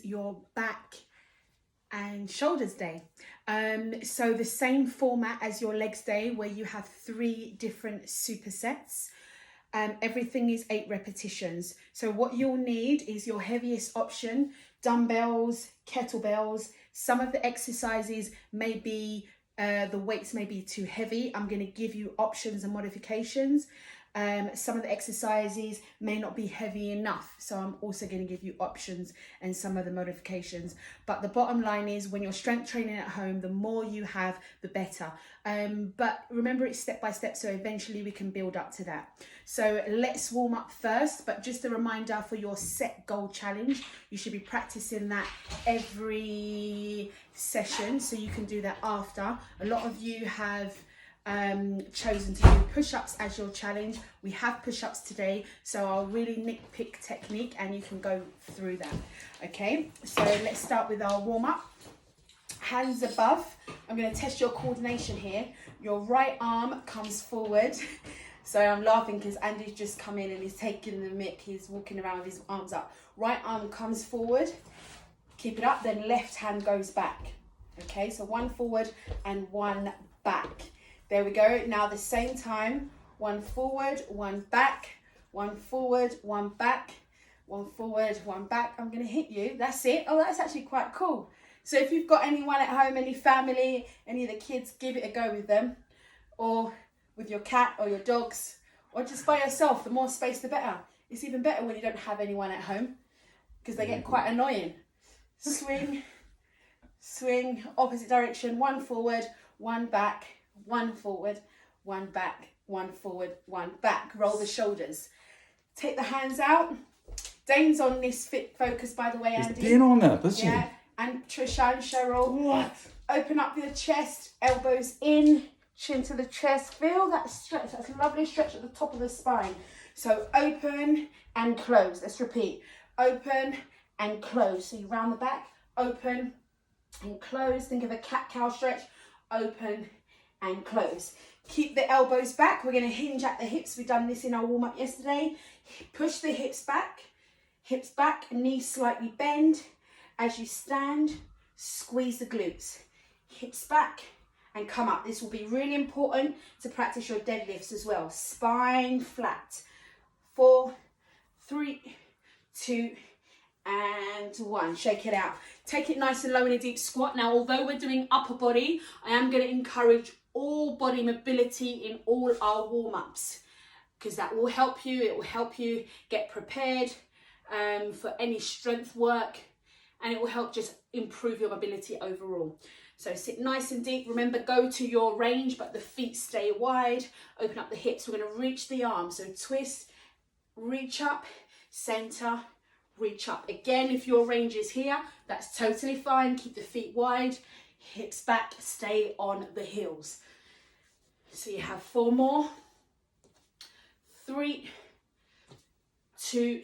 your back and shoulders day. So the same format as your legs day, where you have 3 different supersets. Everything is 8 repetitions. So what you'll need is your heaviest option, dumbbells, kettlebells. Some of the exercises may be, the weights may be too heavy. I'm going to give you options and modifications. Some of the exercises may not be heavy enough, so I'm also going to give you options and some of the modifications. But the bottom line is, when you're strength training at home, the more you have, the better. But remember, it's step by step, so eventually we can build up to that. So let's warm up first, but just a reminder for your set goal challenge, you should be practicing that every session, so you can do that after. A lot of you have chosen to do push-ups as your challenge. We have push-ups today, so I'll really nitpick technique and you can go through that. Okay, so let's start with our warm-up. Hands above. I'm going to test your coordination here. Your right arm comes forward. So I'm laughing because Andy's just come in and he's taking the mic. He's walking around with his arms up. Right arm comes forward. Keep it up. Then left hand goes back. Okay, so 1 forward and 1 back. There we go. Now the same time, 1 forward, 1 back, 1 forward, 1 back, 1 forward, 1 back. I'm going to hit you. That's it. Oh, that's actually quite cool. So if you've got anyone at home, any family, any of the kids, give it a go with them, or with your cat or your dogs, or just by yourself. The more space, the better. It's even better when you don't have anyone at home, because they get quite annoying. Swing, swing, opposite direction, 1 forward, 1 back, 1 forward, 1 back, 1 forward, 1 back. Roll the shoulders. Take the hands out. Dane's on this Fit Focus, by the way, Andy. He's been on that, hasn't he? And Trisha and Cheryl. What? Open up your chest, elbows in, chin to the chest. Feel that stretch. That's a lovely stretch at the top of the spine. So open and close. Let's repeat. Open and close. So you round the back, open and close. Think of a cat-cow stretch. Open and close. Keep the elbows back. We're going to hinge at the hips. We've done this in our warm-up yesterday. Push the hips back, knees slightly bend. As you stand, squeeze the glutes. Hips back and come up. This will be really important to practice your deadlifts as well. Spine flat. 4, 3, 2, and 1. Shake it out. Take it nice and low in a deep squat. Now, although we're doing upper body, I am going to encourage all body mobility in all our warm-ups, because that will help you. It will help you get prepared for any strength work, and it will help just improve your mobility overall. So sit nice and deep. Remember, go to your range, but the feet stay wide. Open up the hips. We're going to reach the arms. So twist, reach up, center, reach up. Again, if your range is here, that's totally fine. Keep the feet wide, hips back, stay on the heels. So you have 4 more. 3, 2,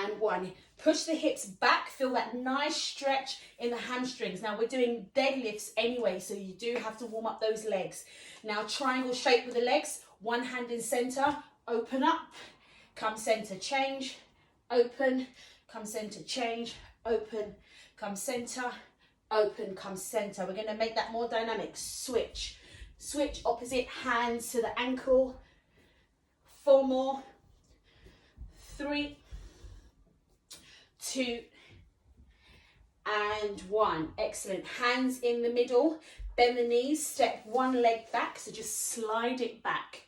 and 1. Push the hips back. Feel that nice stretch in the hamstrings. Now we're doing deadlifts anyway, so you do have to warm up those legs. Now triangle shape with the legs. 1 hand in center. Open up. Come center, change. Open. Come center, change. Open. Come center. Open. Come center. We're going to make that more dynamic. Switch. Switch opposite hands to the ankle. 4 more. 3, 2, and 1. Excellent. Hands in the middle. Bend the knees. Step 1 leg back. So just slide it back.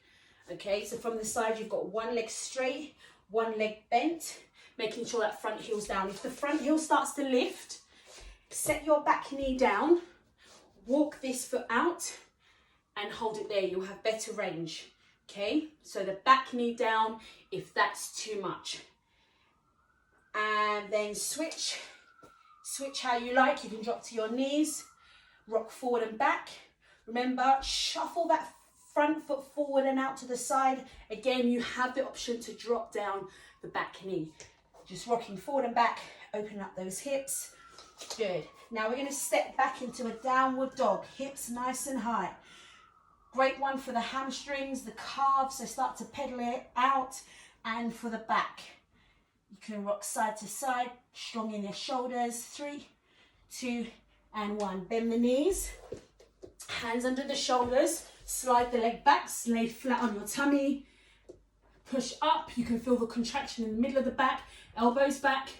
Okay, so from the side you've got 1 leg straight, 1 leg bent, making sure that front heel's down. If the front heel starts to lift, set your back knee down, walk this foot out and hold it there. You'll have better range. Okay, so the back knee down if that's too much. And then switch how you like. You can drop to your knees, rock forward and back. Remember, shuffle that front foot forward and out to the side. Again, you have the option to drop down the back knee. Just rocking forward and back, open up those hips. Good. Now we're going to step back into a downward dog. Hips nice and high. Great one for the hamstrings, the calves, so start to pedal it out, and for the back. You can rock side to side, strong in your shoulders. 3, 2, and 1. Bend the knees, hands under the shoulders, slide the leg back, lay flat on your tummy. Push up, you can feel the contraction in the middle of the back, elbows back.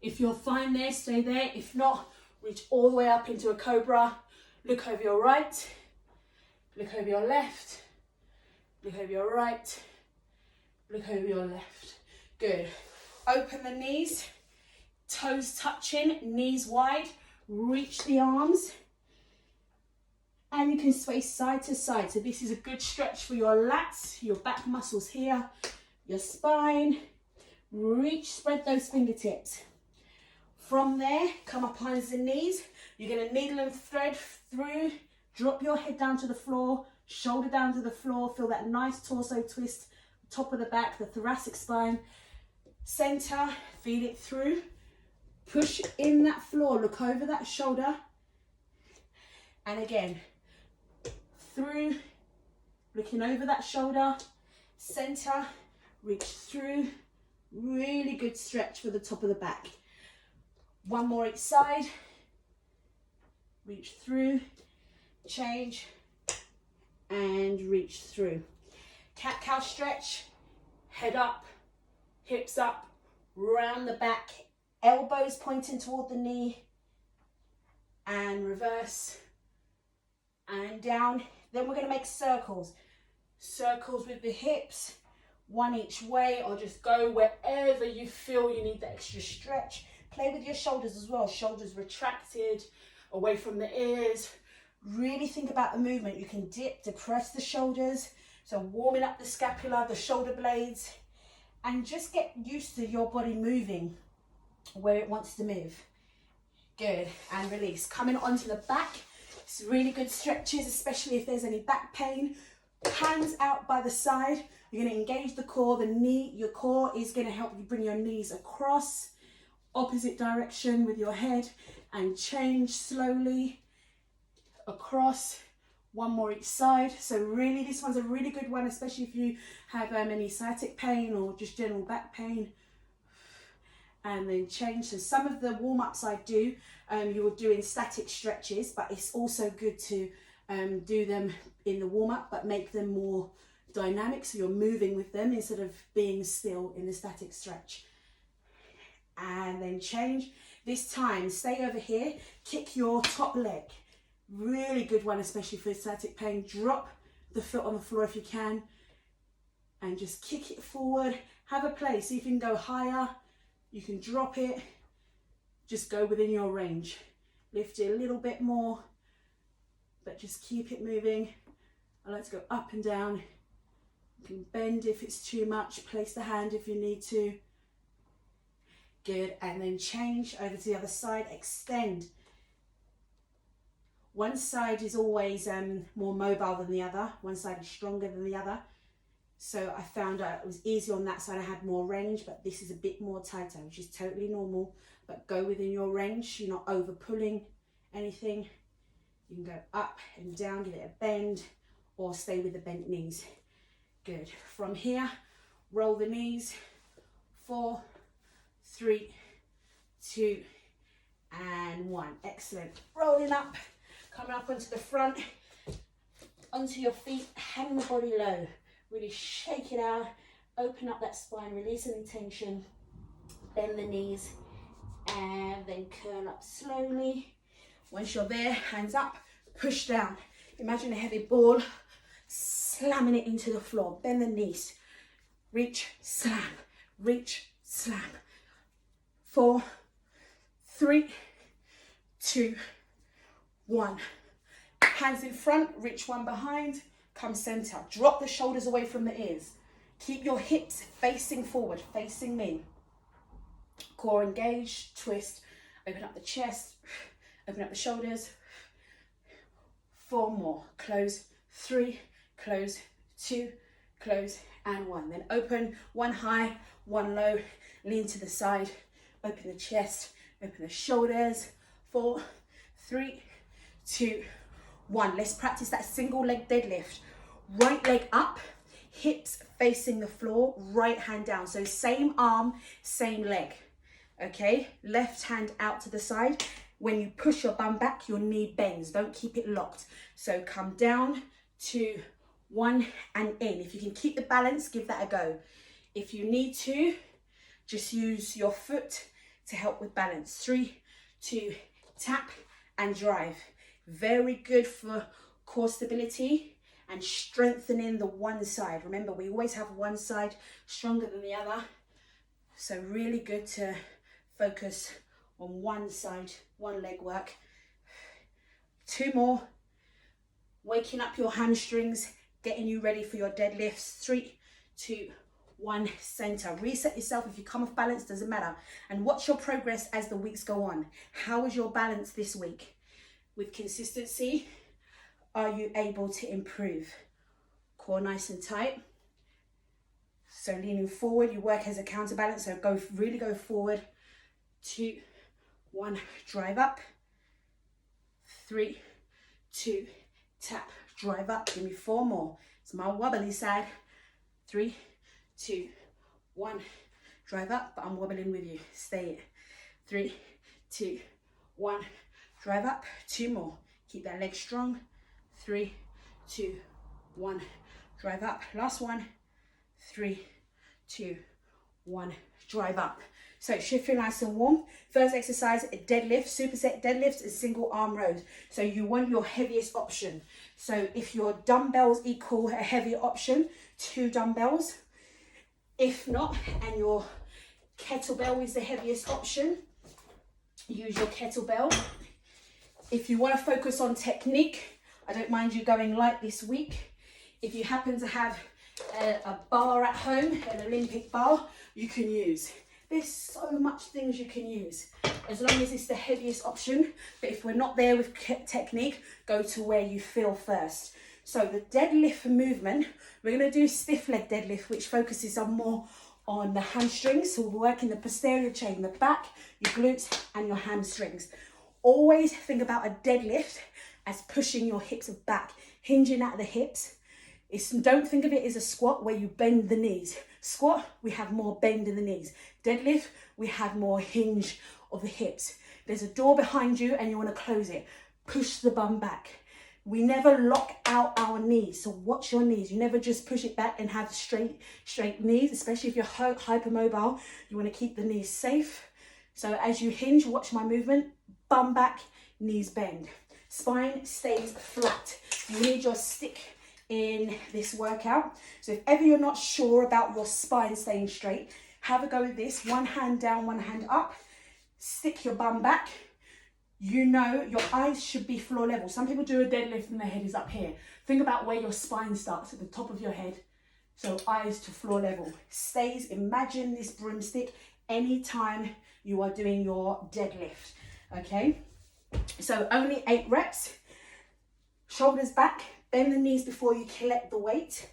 If you're fine there, stay there. If not, reach all the way up into a cobra. Look over your right, look over your left, look over your right, look over your left. Good. Open the knees, toes touching, knees wide, reach the arms, and you can sway side to side. So this is a good stretch for your lats, your back muscles here, your spine. Reach, spread those fingertips. From there, come up on the knees. You're going to needle and thread through, drop your head down to the floor, shoulder down to the floor. Feel that nice torso twist, top of the back, the thoracic spine. Center, feel it through. Push in that floor, look over that shoulder. And again, through, looking over that shoulder. Center, reach through. Really good stretch for the top of the back. One more each side. Reach through, change, and reach through. Cat-cow stretch, head up, hips up, round the back, elbows pointing toward the knee, and reverse, and down. Then we're going to make circles. Circles with the hips, one each way, or just go wherever you feel you need the extra stretch. Play with your shoulders as well, shoulders retracted, away from the ears. Really think about the movement. You can dip, depress the shoulders, so warming up the scapula, the shoulder blades, and just get used to your body moving where it wants to move. Good, and release. Coming onto the back, it's really good stretches, especially if there's any back pain. Hands out by the side. You're going to engage the core. Your core is going to help you bring your knees across, opposite direction with your head, and change slowly across. One more each side. So really, this one's a really good one, especially if you have any sciatic pain or just general back pain. And then change. So some of the warm-ups I do, you will do in static stretches, but it's also good to do them in the warm-up, but make them more dynamic, so you're moving with them instead of being still in the static stretch. And then change. This time, stay over here, kick your top leg. Really good one, especially for sciatic pain. Drop the foot on the floor if you can, and just kick it forward. Have a play, see if you can go higher. You can drop it, just go within your range. Lift it a little bit more, but just keep it moving. I like to go up and down. You can bend if it's too much, place the hand if you need to. Good, and then change over to the other side, extend. One side is always more mobile than the other. One side is stronger than the other. So I found out it was easier on that side. I had more range, but this is a bit more tighter, which is totally normal. But go within your range. You're not over pulling anything. You can go up and down, give it a bend, or stay with the bent knees. Good. From here, roll the knees. 4, 3, 2, and 1. Excellent. Rolling up, coming up onto the front, onto your feet, hang the body low. Really shake it out, open up that spine, release any tension, bend the knees, and then curl up slowly. Once you're there, hands up, push down. Imagine a heavy ball, slamming it into the floor. Bend the knees, reach, slam, reach, slam. 4, 3, 2, 1. Hands in front, reach one behind. Come center. Drop the shoulders away from the ears. Keep your hips facing forward, facing me. Core engaged, twist. Open up the chest, open up the shoulders. 4 more. Close. 3, close. 2, close, and 1. Then open, 1 high, 1 low. Lean to the side. Open the chest, open the shoulders. 4, 3, 2, 1. Let's practice that single leg deadlift. Right leg up, hips facing the floor, right hand down. So same arm, same leg. Okay, left hand out to the side. When you push your bum back, your knee bends. Don't keep it locked. So come down, 2, 1, and in. If you can keep the balance, give that a go. If you need to, just use your foot to help with balance. 3, 2, tap and drive. Very good for core stability and strengthening the one side. Remember, we always have one side stronger than the other. So really good to focus on one side, one leg work. 2 more. Waking up your hamstrings, getting you ready for your deadlifts. 3, 2, 1, center. Reset yourself. If you come off balance, doesn't matter. And watch your progress as the weeks go on. How is your balance this week? With consistency, are you able to improve? Core nice and tight. So leaning forward, you work as a counterbalance. So really go forward. 2, 1, drive up. 3, 2, tap, drive up. Give me 4 more. It's my wobbly side. 3, 2, 1, drive up, but I'm wobbling with you. Stay it. 3, 2, 1, drive up. 2 more. Keep that leg strong. 3, 2, 1, drive up. Last one. 3, 2, 1, drive up. So it should feel nice and warm. First exercise, deadlift, superset deadlifts and single arm rows. So you want your heaviest option. So if your dumbbells equal a heavier option, 2 dumbbells. If not, and your kettlebell is the heaviest option, use your kettlebell. If you want to focus on technique, I don't mind you going light this week. If you happen to have a bar at home, an Olympic bar, you can use. There's so much things you can use, as long as it's the heaviest option. But if we're not there with technique, go to where you feel first. So the deadlift movement, we're going to do stiff leg deadlift, which focuses on more on the hamstrings. So we're working the posterior chain, the back, your glutes and your hamstrings. Always think about a deadlift as pushing your hips back, hinging at the hips. Don't think of it as a squat where you bend the knees. Squat, we have more bend in the knees. Deadlift, we have more hinge of the hips. There's a door behind you and you want to close it. Push the bum back. We never lock out our knees, so watch your knees. You never just push it back and have straight knees, especially if you're hypermobile. You want to keep the knees safe. So as you hinge, watch my movement. Bum back, knees bend. Spine stays flat. You need your stick in this workout. So if ever you're not sure about your spine staying straight, have a go with this. One hand down, one hand up. Stick your bum back. You know your eyes should be floor level. Some people do a deadlift and their head is up here. Think about where your spine starts, at the top of your head. So eyes to floor level. Stays, imagine this broomstick anytime you are doing your deadlift. Okay? So only 8 reps. Shoulders back. Bend the knees before you collect the weight.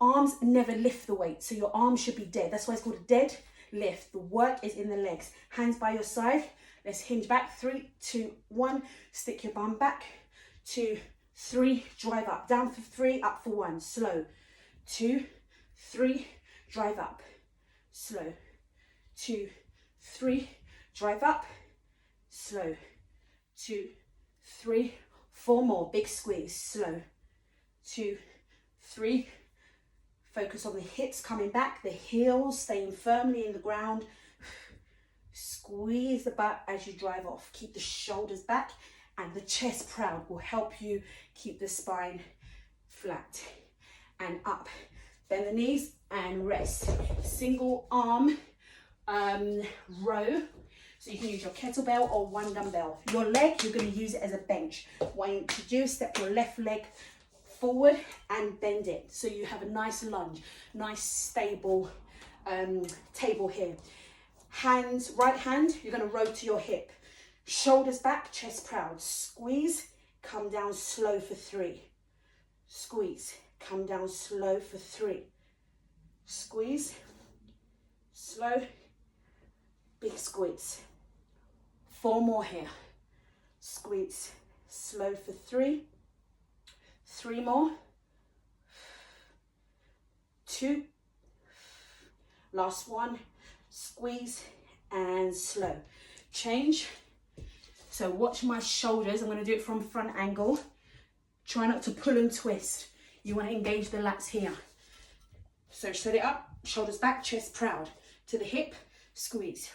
Arms never lift the weight, so your arms should be dead. That's why it's called a dead lift. The work is in the legs. Hands by your side. Let's hinge back. 3, 2, 1. Stick your bum back. 2, 3. Drive up. Down for 3, up for 1. Slow. 2, 3. Drive up. Slow. 2, 3. Drive up. Slow. 2, 3. 4 more. Big squeeze. Slow. 2, 3. Focus on the hips coming back, the heels staying firmly in the ground. Squeeze the butt as you drive off. Keep the shoulders back and the chest proud will help you keep the spine flat and up. Bend the knees and rest. Single arm row. So you can use your kettlebell or 1 dumbbell. Your leg, you're going to use it as a bench. What you need to do is step your left leg forward and bend it. So you have a nice lunge, nice stable table here. Hands, right hand, you're going to row to your hip. Shoulders back, chest proud. Squeeze, come down slow for 3. Squeeze, come down slow for 3. Squeeze, slow, big squeeze. 4 more here. Squeeze, slow for 3. 3 more. 2, last one, squeeze and slow. Change. So watch my shoulders. I'm going to do it from front angle. Try not to pull and twist. You want to engage the lats here. So set it up, shoulders back, chest proud. To the hip, squeeze.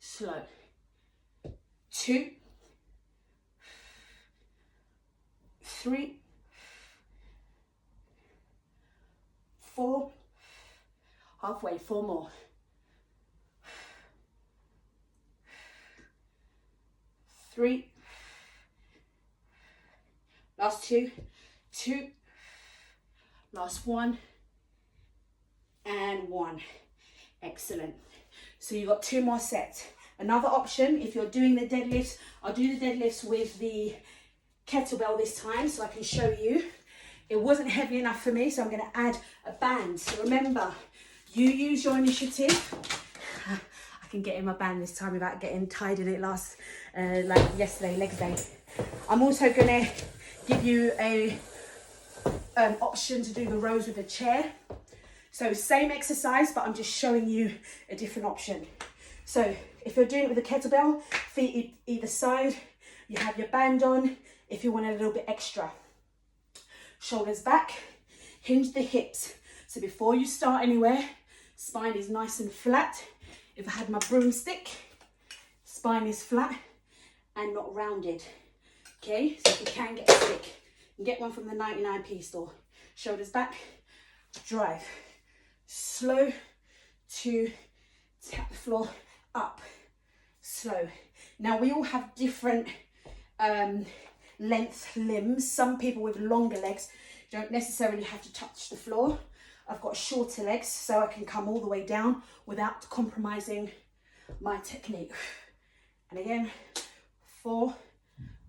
Slow. 2, 3, 4, halfway, 4 more. 3, last 2, 2, last 1, and 1. Excellent. So you've got 2 more sets. Another option, if you're doing the deadlifts, I'll do the deadlifts with the kettlebell this time so I can show you. It wasn't heavy enough for me, so I'm going to add a band. So remember, you use your initiative. I can get in my band this time without getting tied in it like yesterday, legs day. I'm also going to give you an option to do the rows with a chair. So same exercise, but I'm just showing you a different option. So if you're doing it with a kettlebell, feet either side, you have your band on if you want a little bit extra. Shoulders back, hinge the hips. So before you start anywhere, spine is nice and flat. If I had my broomstick, spine is flat and not rounded. Okay, so if you can get a stick, you can get one from the 99p store. Shoulders back, drive. Slow to tap the floor, up, slow. Now we all have different length limbs. Some people with longer legs don't necessarily have to touch the floor. I've got shorter legs, so I can come all the way down without compromising my technique. And again, 4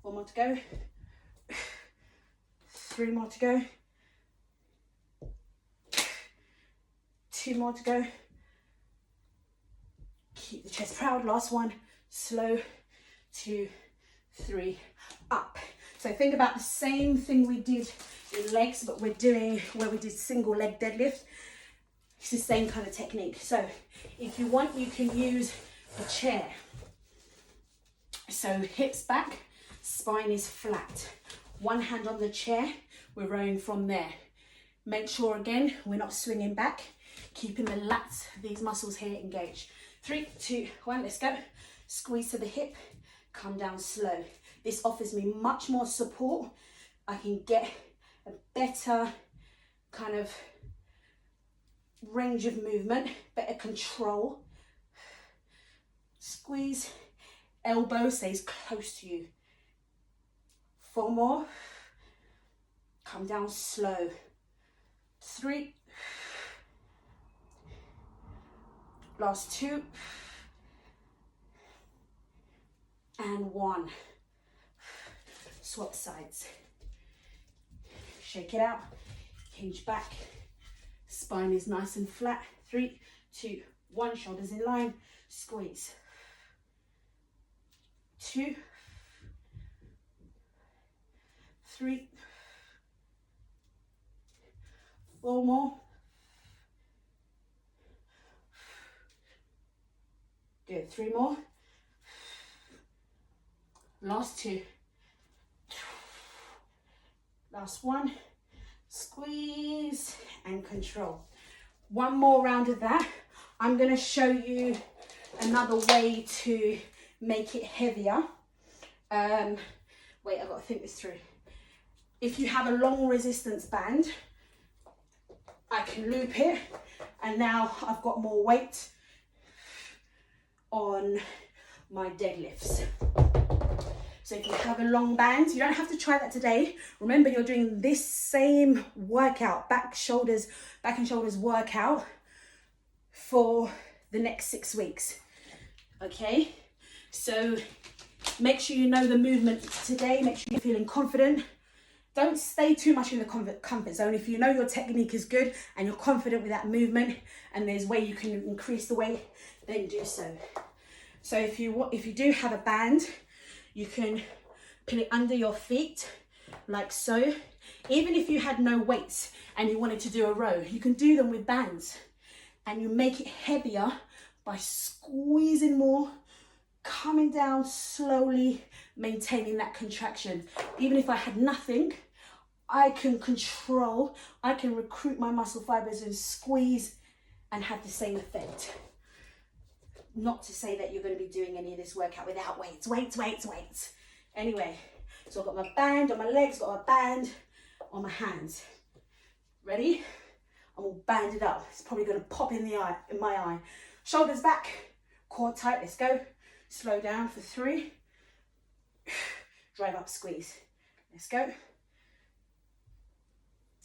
more to go, 3 more to go, 2 more to go. Keep the chest proud, last one, slow, 2, 3, up. So think about the same thing we did in legs, but we're doing where we did single leg deadlift. It's the same kind of technique. So if you want, you can use a chair. So hips back, spine is flat. One hand on the chair, we're rowing from there. Make sure again, we're not swinging back, keeping the lats, these muscles here engaged. 3, 2, 1, let's go. Squeeze to the hip, come down slow. This offers me much more support. I can get a better kind of range of movement, better control. Squeeze, elbow stays close to you. 4 more. Come down slow. 3. Last 2. And 1. Swap sides. Shake it out. Hinge back. Spine is nice and flat. 3, 2, 1. Shoulders in line. Squeeze. 2, 3, 4 more. Good. 3 more. Last 2. Last 1. Squeeze and control. 1 more round of that. I'm going to show you another way to make it heavier. Wait, I've got to think this through. If you have a long resistance band, I can loop it, and now I've got more weight on my deadlifts. So if you have a long band, you don't have to try that today. Remember, you're doing this same workout, back and shoulders workout for the next 6 weeks. Okay, so make sure you know the movement today. Make sure you're feeling confident. Don't stay too much in the comfort zone. If you know your technique is good and you're confident with that movement and there's way you can increase the weight, then do so. So if you do have a band, you can put it under your feet like so. Even if you had no weights and you wanted to do a row, you can do them with bands, and you make it heavier by squeezing more, coming down slowly, maintaining that contraction. Even if I had nothing, I can control, I can recruit my muscle fibers and squeeze and have the same effect. Not to say that you're going to be doing any of this workout without weights. Weights. Anyway, so I've got my band on my legs, got my band on my hands. Ready? I'm all banded up. It's probably going to pop in my eye. Shoulders back, core tight. Let's go. Slow down for 3. Drive up, squeeze. Let's go.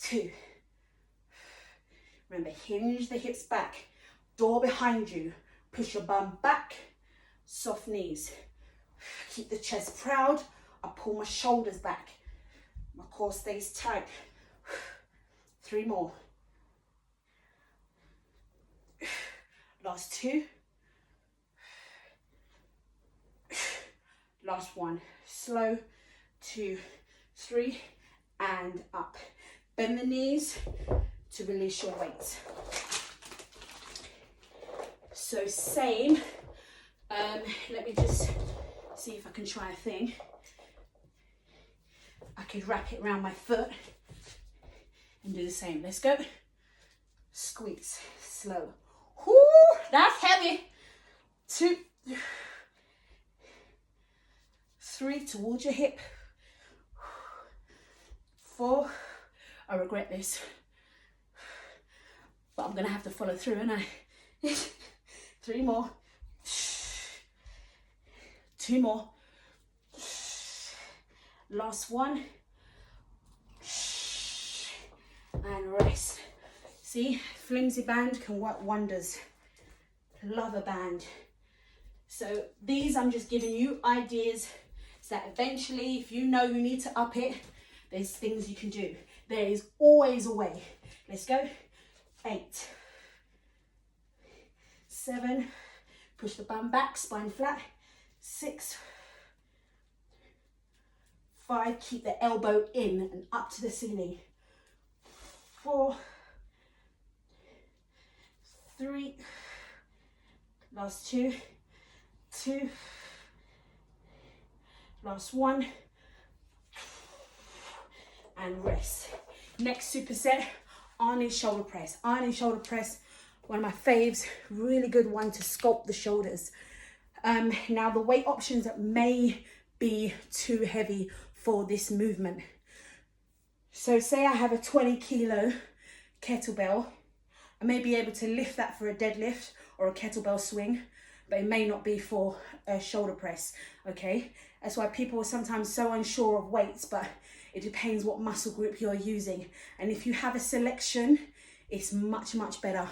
2. Remember, hinge the hips back. Door behind you. Push your bum back. Soft knees. Keep the chest proud. I pull my shoulders back. My core stays tight. 3 more. Last 2. Last 1. Slow. 2, 3, and up. Bend the knees to release your weight. So same. Let me just see if I can try a thing. I could wrap it around my foot and do the same. Let's go. Squeeze. Slow. Whoo, that's heavy. 2, 3 towards your hip. 4. I regret this, but I'm gonna have to follow through, aren't I? 3 more. 2 more. Last 1. And rest. See, flimsy band can work wonders. Love a band. So these, I'm just giving you ideas so that eventually, if you know you need to up it, there's things you can do. There is always a way. Let's go. 8. 7. Push the bum back, spine flat. 6. 5. Keep the elbow in and up to the ceiling. 4. 3. Last 2. 2. Last 1. And rest. Next superset, Arnie's shoulder press. Arnie's shoulder press, one of my faves, really good one to sculpt the shoulders. Now the weight options that may be too heavy for this movement. So say I have a 20 kilo kettlebell, I may be able to lift that for a deadlift or a kettlebell swing, but it may not be for a shoulder press, okay? That's why people are sometimes so unsure of weights, but it depends what muscle group you're using. And if you have a selection, it's much, much better.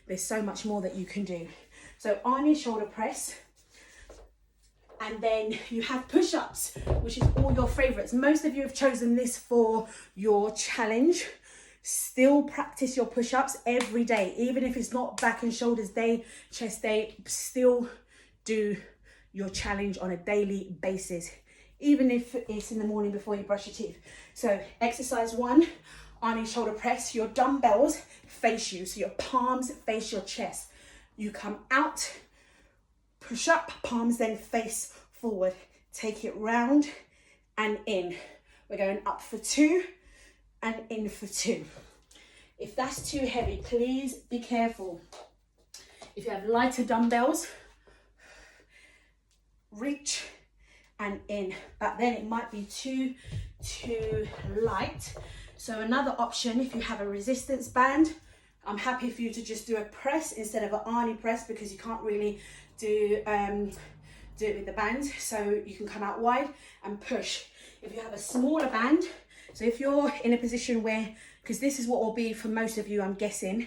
There's so much more that you can do. So Arnie shoulder press. And then you have push-ups, which is all your favorites. Most of you have chosen this for your challenge. Still practice your push-ups every day. Even if it's not back and shoulders day, chest day, still do your challenge on a daily basis. Even if it's in the morning before you brush your teeth. So exercise 1, Arnie shoulder press. Your dumbbells face you, so your palms face your chest. You come out, push up, palms then face forward. Take it round and in. We're going up for 2 and in for 2. If that's too heavy, please be careful. If you have lighter dumbbells, reach and in, but then it might be too light. So another option, if you have a resistance band, I'm happy for you to just do a press instead of an Arnie press, because you can't really do it with the band. So you can come out wide and push. If you have a smaller band, so if you're in a position where, because this is what will be for most of you, I'm guessing,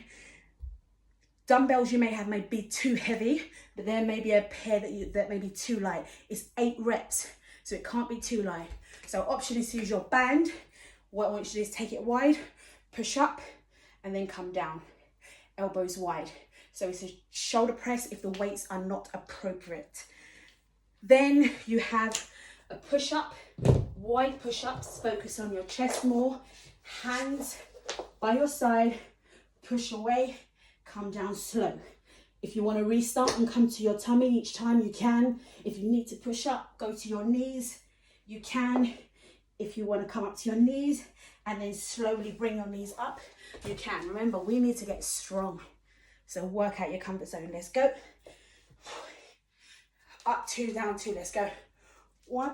dumbbells you may have may be too heavy, but there may be a pair that may be too light. It's 8 reps, so it can't be too light. So option is to use your band. What I want you to do is take it wide, push up, and then come down. Elbows wide. So it's a shoulder press if the weights are not appropriate. Then you have a push up wide push-ups, focus on your chest more, hands by your side, push away, come down slow. If you want to restart and come to your tummy each time, you can. If you need to push up, go to your knees, you can. If you want to come up to your knees and then slowly bring your knees up, you can. Remember, we need to get strong. So work out your comfort zone. Let's go. Up 2, down 2, let's go. 1,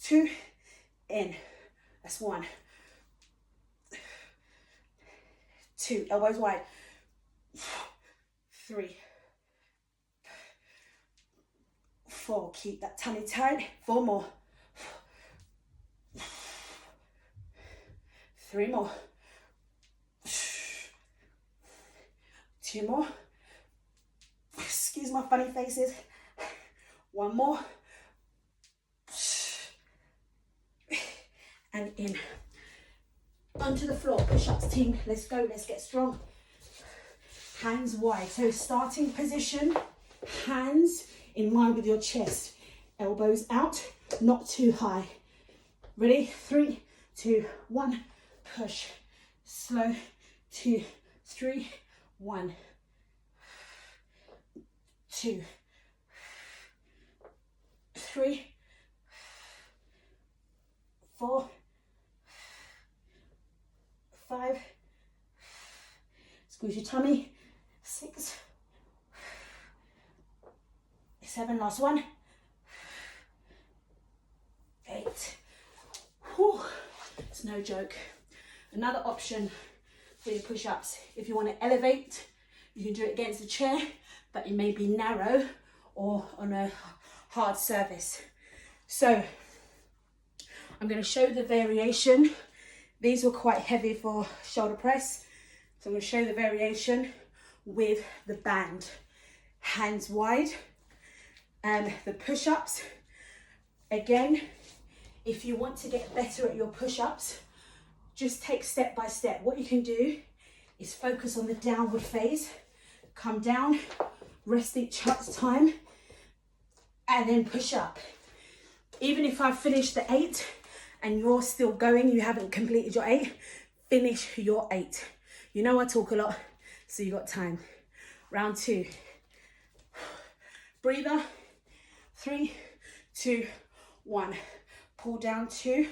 2, in. That's 1. 2, elbows wide. 3, 4, keep that tummy tight. 4 more. 3 more. 2 more. Excuse my funny faces. 1 more. And in. Onto the floor. Push-ups, team. Let's go. Let's get strong. Hands wide. So starting position. Hands in line with your chest. Elbows out. Not too high. Ready? 3, 2, 1. Push. Slow. 2, 3, 1. 2, 3, 4, 5. Squeeze your tummy. 6, 7. Last one. 8. Whew. It's no joke. Another option for your push-ups. If you want to elevate, you can do it against a chair, but it may be narrow or on a hard surface. So I'm going to show the variation. These were quite heavy for shoulder press. So I'm going to show the variation with the band. Hands wide. And the push-ups, again, if you want to get better at your push-ups, just take step by step. What you can do is focus on the downward phase. Come down, rest each time, and then push up. Even if I've finished the 8 and you're still going, you haven't completed your 8, finish your 8. You know I talk a lot, so you got time. Round 2. Breather. 3, 2, 1. Pull down 2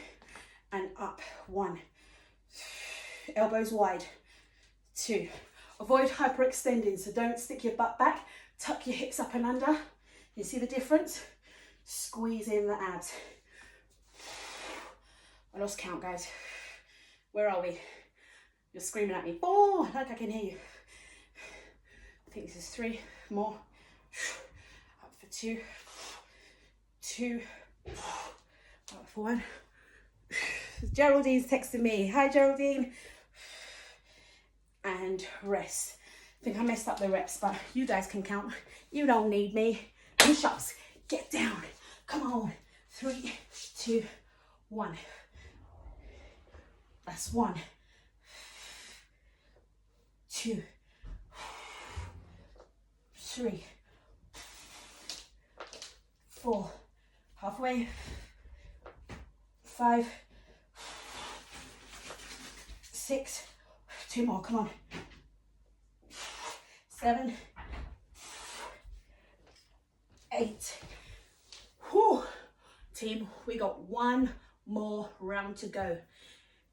and up 1. Elbows wide. 2. Avoid hyperextending, so don't stick your butt back. Tuck your hips up and under. You see the difference? Squeeze in the abs. I lost count, guys. Where are we? You're screaming at me. 4, like I can hear you. I think this is 3 more. Up for 2. 2. Up for 1. Geraldine's texting me. Hi, Geraldine. And rest. I think I messed up the reps, but you guys can count. You don't need me. Push-ups. Get down. Come on. 3, 2, 1. That's 1. 2. 3. 4. Halfway. 5. 6. 2 more, come on. 7. 8. Whew. Team, we got 1 more round to go.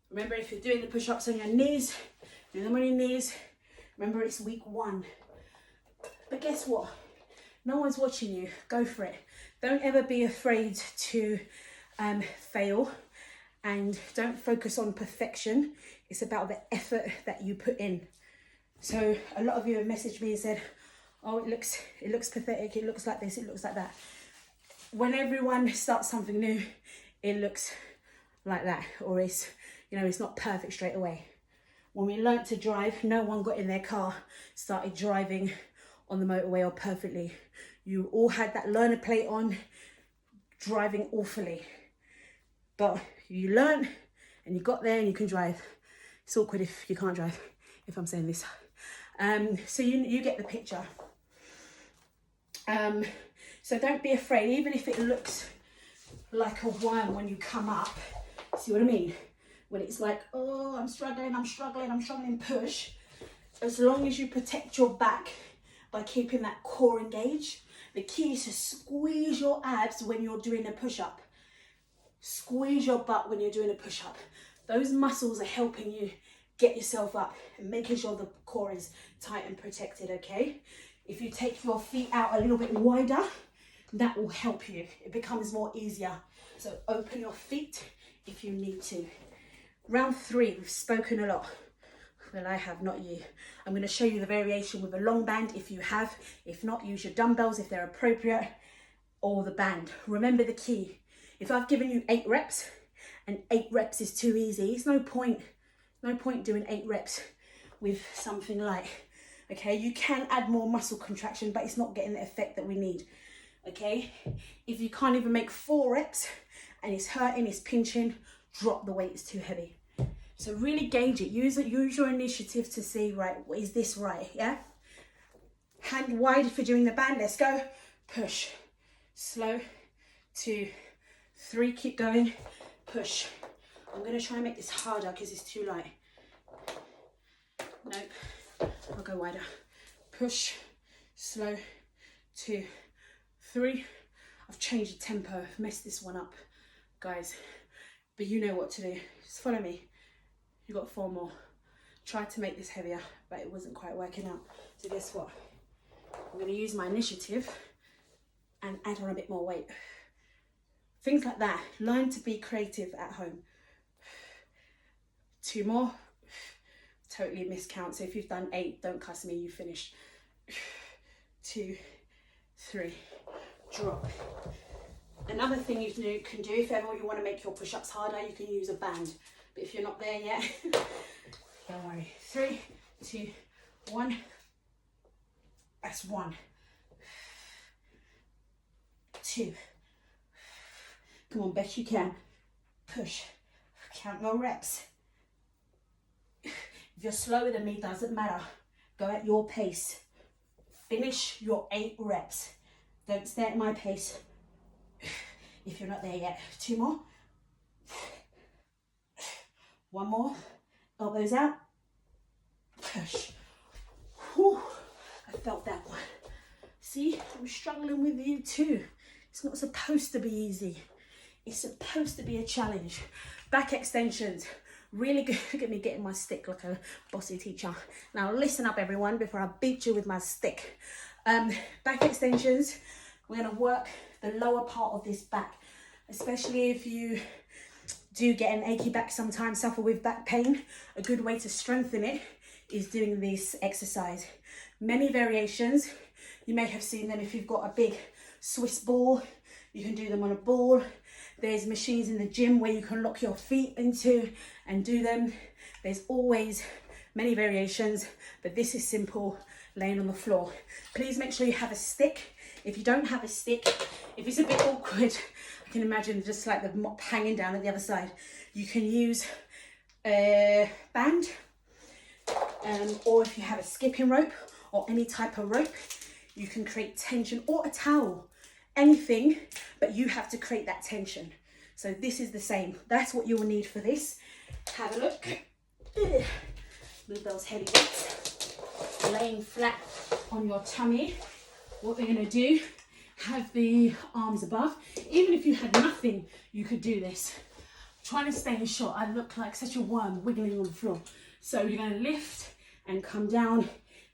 Remember, if you're doing the push-ups on your knees, do them on your knees. Remember, it's week 1. But guess what? No one's watching you. Go for it. Don't ever be afraid to fail, and don't focus on perfection. It's about the effort that you put in. So a lot of you have messaged me and said, oh, it looks pathetic, it looks like this, it looks like that. When everyone starts something new, it looks like that, or it's, you know, it's not perfect straight away. When we learnt to drive, no one got in their car, started driving on the motorway or perfectly. You all had that learner plate on, driving awfully. But you learn and you got there and you can drive. It's awkward if you can't drive, if I'm saying this. So you get the picture. So don't be afraid, even if it looks like a worm when you come up. See what I mean? When it's like, oh, I'm struggling, push. As long as you protect your back by keeping that core engaged, the key is to squeeze your abs when you're doing a push-up. Squeeze your butt when you're doing a push-up. Those muscles are helping you get yourself up and making sure the core is tight and protected, okay? If you take your feet out a little bit wider, that will help you. It becomes more easier. So open your feet if you need to. Round 3, we've spoken a lot. Well, I have, not you. I'm going to show you the variation with a long band if you have. If not, use your dumbbells if they're appropriate, or the band. Remember the key. If I've given you 8 reps and 8 reps is too easy, it's no point doing 8 reps with something light. Okay, you can add more muscle contraction, but it's not getting the effect that we need. Okay, if you can't even make 4 reps and it's hurting, it's pinching, drop the weight, it's too heavy. So really gauge it, use your initiative to see, right, is this right, yeah? Hand wide if you're doing the band, let's go. Push, slow, 2, 3, keep going, push. I'm gonna try and make this harder because it's too light. Nope, I'll go wider. Push, slow, 2, 3. I've changed the tempo, messed this one up, guys, but you know what to do. Just follow me. You got 4 more. Tried to make this heavier, but it wasn't quite working out. So guess what? I'm going to use my initiative and add on a bit more weight. Things like that. Learn to be creative at home. 2 more. Totally miscount. So if you've done 8, don't cuss me, you finished. 2, 3, drop. Another thing you can do if ever you want to make your push-ups harder, you can use a band. But if you're not there yet, don't worry. 3, 2, 1. That's 1. 2. Come on, best you can. Push. Count your reps. If you're slower than me, doesn't matter. Go at your pace. Finish your 8 reps. Don't stay at my pace. If you're not there yet. 2 more. 1 more. Elbows out. Push. Whew. I felt that one. See, I'm struggling with you too. It's not supposed to be easy. It's supposed to be a challenge. Back extensions. Really good. Look at me getting my stick like a bossy teacher. Now listen up everyone before I beat you with my stick. Back extensions. We're going to work the lower part of this back. Especially if you do get an achy back sometimes, suffer with back pain. A good way to strengthen it is doing this exercise. Many variations. You may have seen them if you've got a big Swiss ball. You can do them on a ball. There's machines in the gym where you can lock your feet into and do them. There's always many variations, but this is simple, laying on the floor. Please make sure you have a stick. If you don't have a stick, if it's a bit awkward, I can imagine just like the mop hanging down at the other side. You can use a band, or if you have a skipping rope or any type of rope, you can create tension, or a towel, anything, but you have to create that tension. So this is the same. That's what you will need for this. Have a look. Move those heavy weights. Laying flat on your tummy. What we're going to do, have the arms above. Even if you had nothing, you could do this. Trying to stay in shot. I look like such a worm wiggling on the floor. So you're going to lift and come down,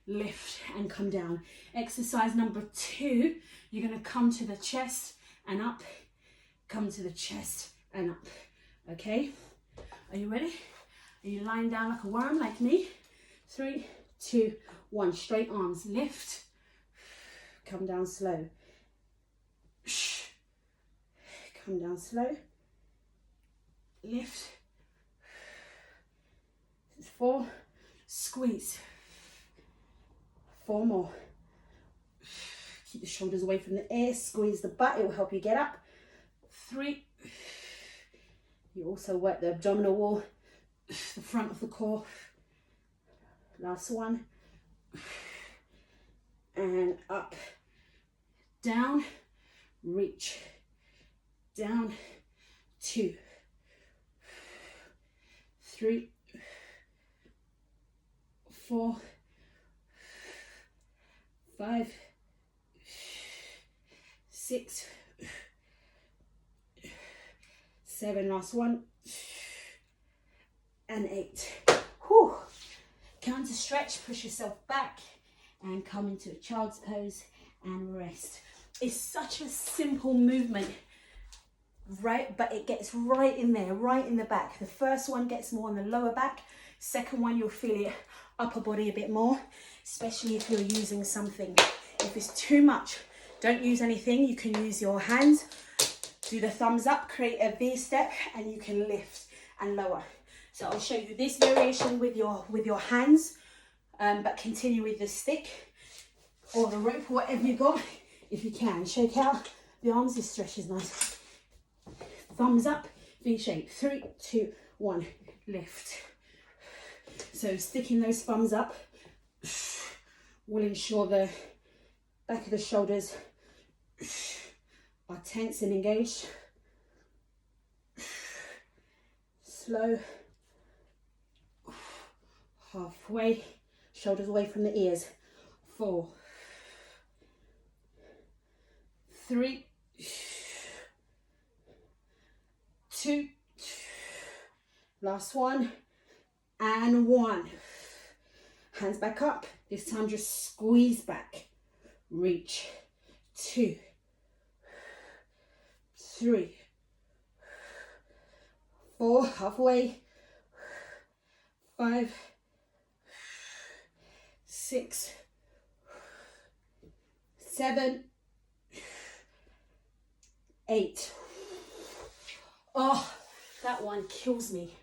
lift and come down. Exercise number 2, you're going to come to the chest and up, come to the chest and up. Okay, are you ready? Are you lying down like a worm like me? 3, 2, 1. Straight arms, lift, come down slow, come down slow, lift. 4, squeeze. 4 more. Keep the shoulders away from the air, squeeze the butt, it will help you get up. 3. You also work the abdominal wall, the front of the core. Last one. And up, down, reach, down, 2, 3, 4, 5, 6, 7, last one, and 8. Whew. Counter stretch, push yourself back and come into a child's pose and rest. It's such a simple movement, right? But it gets right in there, right in the back. The first one gets more on the lower back. Second one, you'll feel it upper body a bit more, especially if you're using something. If it's too much, don't use anything. You can use your hands. Do the thumbs up, create a V step, and you can lift and lower. So I'll show you this variation with your hands, but continue with the stick or the rope, whatever you got. If you can, shake out the arms. This stretch is nice. Thumbs up, V shape. 3, 2, 1, lift. So sticking those thumbs up will ensure the back of the shoulders are tense and engaged. Slow. Halfway, shoulders away from the ears. 4, 3, 2, last one, and 1. Hands back up. This time just squeeze back. Reach. 2, 3, 4, halfway. 5, 6, 7, 8. Oh, that one kills me.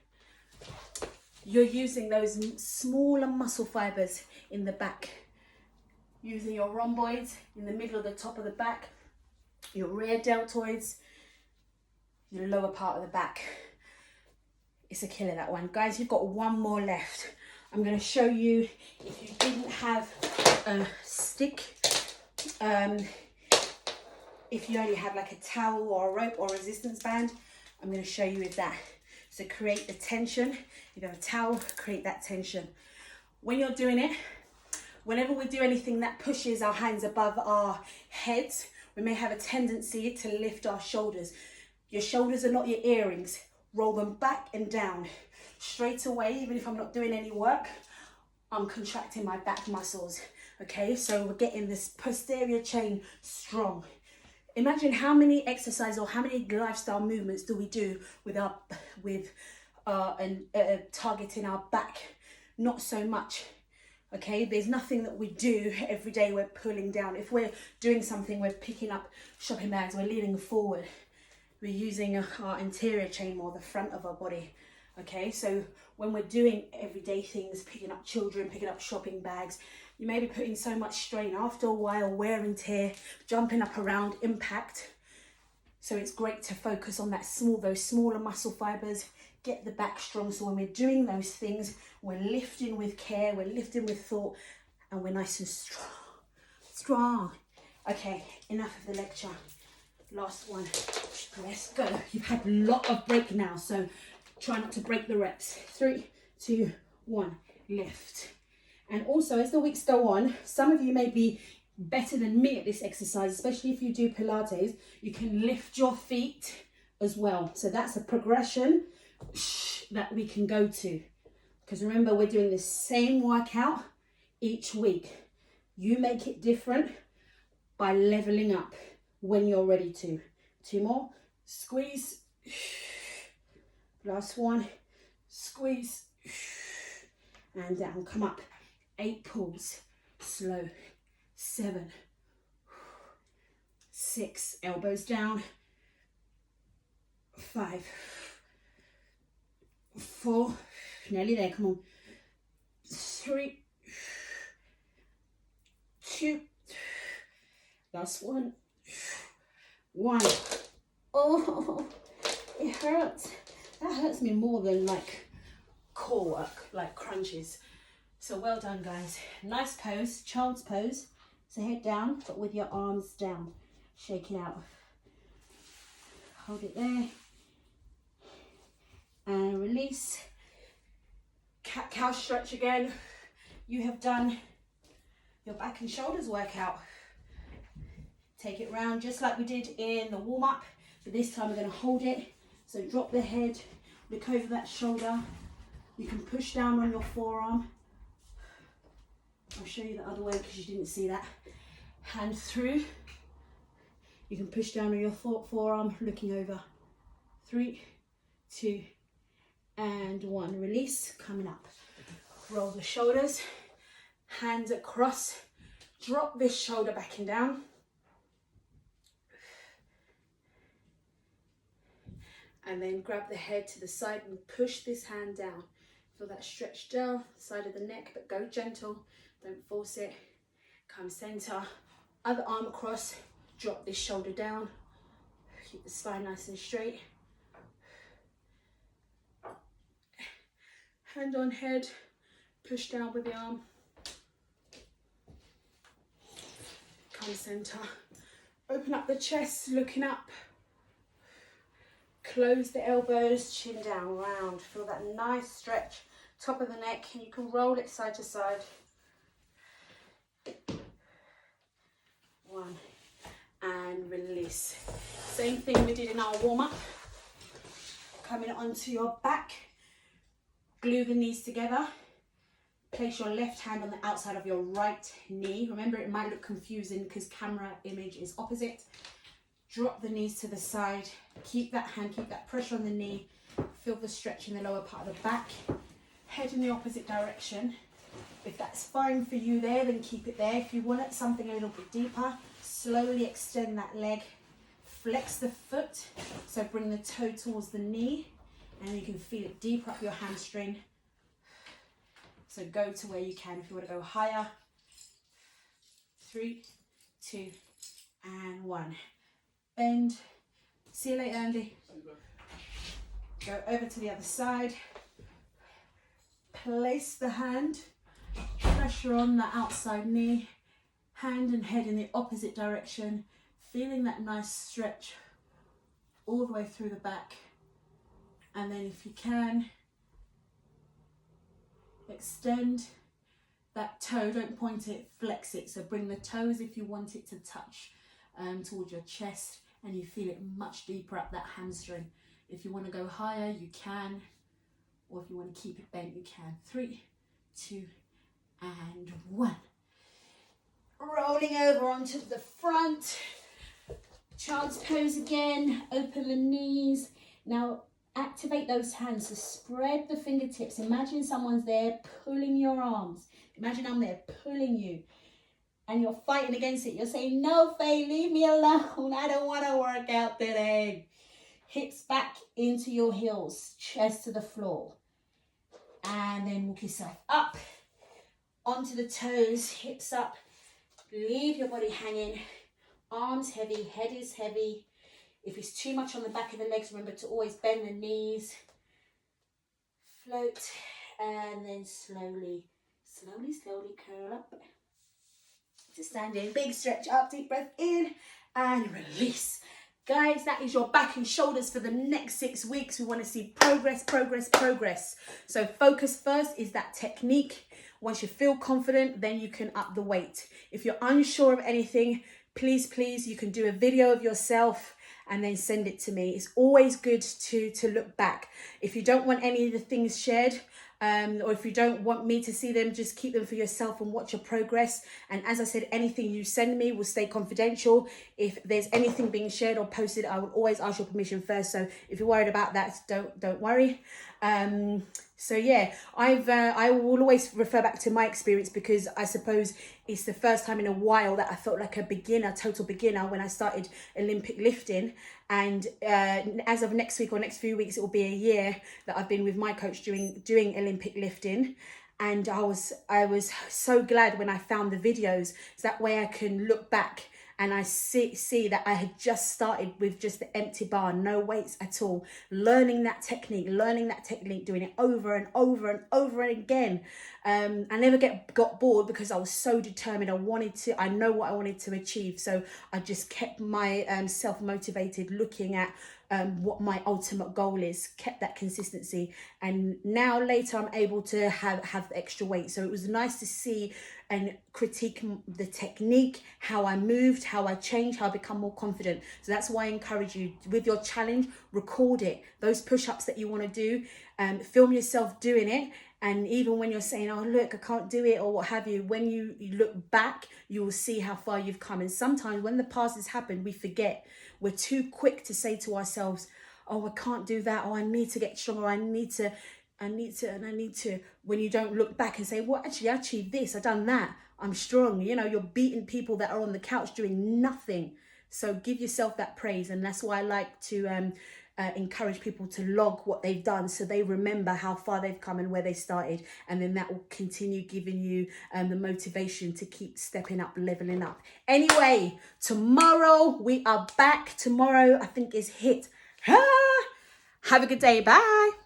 You're using those smaller muscle fibers in the back. Using your rhomboids in the middle of the top of the back, your rear deltoids, your lower part of the back. It's a killer, that one. Guys, you've got one more left. I'm going to show you, if you didn't have a stick, if you only had like a towel or a rope or a resistance band, I'm going to show you with that. So create the tension. If you have a towel, create that tension. When you're doing it, whenever we do anything that pushes our hands above our heads, we may have a tendency to lift our shoulders. Your shoulders are not your earrings. Roll them back and down. Straight away, even if I'm not doing any work, I'm contracting my back muscles. Okay, so we're getting this posterior chain strong. Imagine how many exercises or how many lifestyle movements do we do with targeting our back? Not so much. Okay, there's nothing that we do every day we're pulling down. If we're doing something, we're picking up shopping bags, we're leaning forward, we're using our anterior chain more, the front of our body. Okay, so when we're doing everyday things, picking up children, picking up shopping bags, you may be putting so much strain. After a while, wear and tear, jumping up around, impact. So it's great to focus on those smaller muscle fibers, get the back strong. So when we're doing those things, we're lifting with care, we're lifting with thought, and we're nice and strong. Okay, enough of the lecture. Last one. Let's go. You've had a lot of break now, so try not to break the reps. 3, 2, 1, lift. And also, as the weeks go on, some of you may be better than me at this exercise, especially if you do Pilates. You can lift your feet as well. So that's a progression that we can go to. Because remember, we're doing the same workout each week. You make it different by leveling up when you're ready to. 2 more. Squeeze. Last one. Squeeze. And down. Come up. 8 pulls. Slow. 7. 6. Elbows down. 5. 4. Nearly there. Come on. 3. 2. Last one. 1. Oh, it hurts. That hurts me more than like core work, like crunches. So well done, guys. Nice pose, child's pose. So head down, but with your arms down. Shake it out. hold it there, and release. Cat-cow stretch again. You have done your back and shoulders workout. Take it round just like we did in the warm-up, but this time we're going to hold it. So drop the head, look over that shoulder. You can push down on your forearm. I'll show you the other way because you didn't see that. Hand through. You can push down on your forearm, looking over. 3, 2, and 1. Release, coming up. Roll the shoulders, hands across. Drop this shoulder back and down. And then grab the head to the side and push this hand down. Feel that stretch down, side of the neck, but go gentle. Don't force it. Come center. Other arm across. Drop this shoulder down. Keep the spine nice and straight. Hand on head. Push down with the arm. Come center. Open up the chest, looking up. Close the elbows, chin down, round. Feel that nice stretch, top of the neck, and you can roll it side to side. 1, and release. Same thing we did in our warm-up. Coming onto your back, glue the knees together. Place your left hand on the outside of your right knee. Remember, it might look confusing because camera image is opposite. Drop the knees to the side. Keep that hand, keep that pressure on the knee. Feel the stretch in the lower part of the back. Head in the opposite direction. If that's fine for you there, then keep it there. If you want it something a little bit deeper, slowly extend that leg. Flex the foot. So bring the toe towards the knee, and you can feel it deep up your hamstring. So go to where you can. If you want to go higher. 3, 2, and 1. Bend. See you later, Andy. Go over to the other side. Place the hand. Pressure on the outside knee. Hand and head in the opposite direction. Feeling that nice stretch all the way through the back. And then if you can, extend that toe. Don't point it, flex it. So bring the toes if you want it to touch towards your chest, and you feel it much deeper up that hamstring. If you want to go higher, you can, or if you want to keep it bent, you can. 3, 2, and 1. Rolling over onto the front. Child's pose again. Open the knees. Now activate those hands. So spread the fingertips. Imagine someone's there pulling your arms. Imagine I'm there pulling you. And you're fighting against it. You're saying, no, Faye, leave me alone. I don't want to work out today. Hips back into your heels. Chest to the floor. And then walk yourself up. Onto the toes. Hips up. Leave your body hanging. Arms heavy. Head is heavy. If it's too much on the back of the legs, remember to always bend the knees. Float. And then slowly curl up. To stand in, big stretch up, deep breath in and release. Guys, that is your back and shoulders for the next 6 weeks. We want to see progress, progress, progress. So focus first is that technique. Once you feel confident, then you can up the weight. If you're unsure of anything, please, you can do a video of yourself and then send it to me. It's always good to look back. If you don't want any of the things shared, or if you don't want me to see them, just keep them for yourself and watch your progress. And as I said, anything you send me will stay confidential. If there's anything being shared or posted, I will always ask your permission first. So if you're worried about that, don't worry. So yeah, I will always refer back to my experience because I suppose it's the first time in a while that I felt like a beginner, total beginner, when I started Olympic lifting. And as of next week or next few weeks, it will be a year that I've been with my coach doing Olympic lifting. And I was so glad when I found the videos, so that way I can look back and I see that I had just started with just the empty bar, no weights at all, learning that technique, doing it over and over and over again. I never got bored because I was so determined. I know what I wanted to achieve. So I just kept my self motivated, looking at what my ultimate goal is, kept that consistency, and now later I'm able to have the extra weight. So it was nice to see and critique the technique, how I moved, how I changed, how I become more confident. So that's why I encourage you with your challenge, record it, those push-ups that you want to do, film yourself doing it. And even when you're saying, oh, look, I can't do it or what have you, when you look back, you will see how far you've come. And sometimes when the past has happened, we forget. We're too quick to say to ourselves, oh, I can't do that. Oh, I need to get stronger. I need to. When you don't look back and say, well, actually, I achieved this. I've done that. I'm strong. You know, you're beating people that are on the couch doing nothing. So give yourself that praise. And that's why I like to encourage people to log what they've done, so they remember how far they've come and where they started, and then that will continue giving you the motivation to keep stepping up, leveling up. Anyway, tomorrow we are back. Tomorrow I think is hit. Have a good day. Bye.